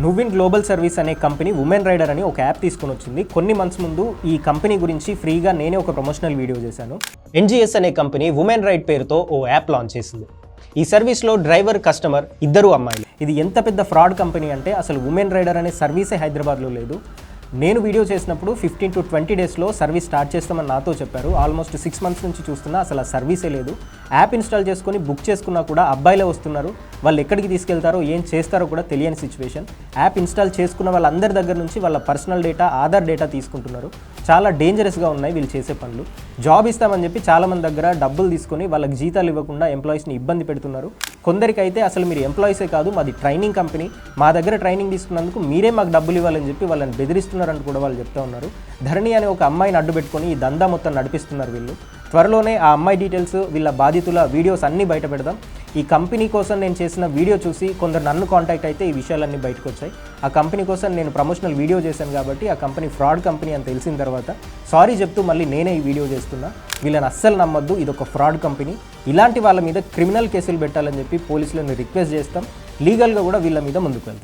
నువ్విన్ global service అనే company women rider అని ఒక యాప్ తీసుకొని వచ్చింది. కొన్ని మంత్స్ ముందు ఈ కంపెనీ గురించి ఫ్రీగా నేనే ఒక ప్రమోషనల్ వీడియో చేశాను. ఎన్జిఎస్ అనే కంపెనీ ఉమెన్ రైడ్ పేరుతో ఓ యాప్ లాంచ్ చేసింది. ఈ సర్వీస్లో డ్రైవర్, కస్టమర్ ఇద్దరు అమ్మాయిలు. ఇది ఎంత పెద్ద ఫ్రాడ్ కంపెనీ అంటే అసలు ఉమెన్ రైడర్ అనే సర్వీసే హైదరాబాద్లో లేదు. నేను వీడియో చేసినప్పుడు 15 to 20 డేస్లో సర్వీస్ స్టార్ట్ చేస్తామని నాతో చెప్పారు. ఆల్మోస్ట్ 6 మంత్స్ నుంచి చూస్తున్నా అసలు ఆ సర్వీసే లేదు. యాప్ ఇన్స్టాల్ చేసుకొని బుక్ చేసుకున్నా కూడా అబ్బాయిలే వస్తున్నారు. వాళ్ళు ఎక్కడికి తీసుకెళ్తారో ఏం చేస్తారో కూడా తెలియని సిచ్యువేషన్. యాప్ ఇన్స్టాల్ చేసుకున్న వాళ్ళందరి దగ్గర నుంచి వాళ్ళ పర్సనల్ డేటా, ఆధార్ డేటా తీసుకుంటున్నారు. చాలా డేంజరస్గా ఉన్నాయి వీళ్ళు చేసే పనులు. జాబ్ ఇస్తామని చెప్పి చాలామంది దగ్గర డబ్బులు తీసుకొని వాళ్ళకి జీతాలు ఇవ్వకుండా ఎంప్లాయీస్ని ఇబ్బంది పెడుతున్నారు. కొందరికైతే అసలు మీరు ఎంప్లాయీసే కాదు, మాది ట్రైనింగ్ కంపెనీ, మా దగ్గర ట్రైనింగ్ తీసుకున్నందుకు మీరే మాకు డబ్బులు ఇవ్వాలని చెప్పి వాళ్ళని బెదిరిస్తున్నారంటూ కూడా వాళ్ళు చెప్తూ ఉన్నారు. ధరణి అనే ఒక అమ్మాయిని అడ్డు పెట్టుకొని ఈ దందా మొత్తం నడిపిస్తున్నారు వీళ్ళు. త్వరలోనే ఆ అమ్మాయి డీటెయిల్స్, వీళ్ళ బాధితుల వీడియోస్ అన్నీ బయట పెడదాం. ఈ కంపెనీ కోసం నేను చేసిన వీడియో చూసి కొందరు నన్ను కాంటాక్ట్ అయితే ఈ విషయాలన్నీ బయటకు వచ్చాయి. ఆ కంపెనీ కోసం నేను ప్రమోషనల్ వీడియో చేశాను కాబట్టి ఆ కంపెనీ ఫ్రాడ్ కంపెనీ అని తెలిసిన తర్వాత సారీ చెప్తూ మళ్ళీ నేనే ఈ వీడియో చేస్తున్నా. వీళ్ళని అస్సలు నమ్మొద్దు, ఇది ఒక ఫ్రాడ్ కంపెనీ. ఇలాంటి వాళ్ళ మీద క్రిమినల్ కేసులు పెట్టాలని చెప్పి పోలీసులను రిక్వెస్ట్ చేస్తాం. లీగల్గా కూడా వీళ్ళ మీద ముందుకు వెళ్తాం.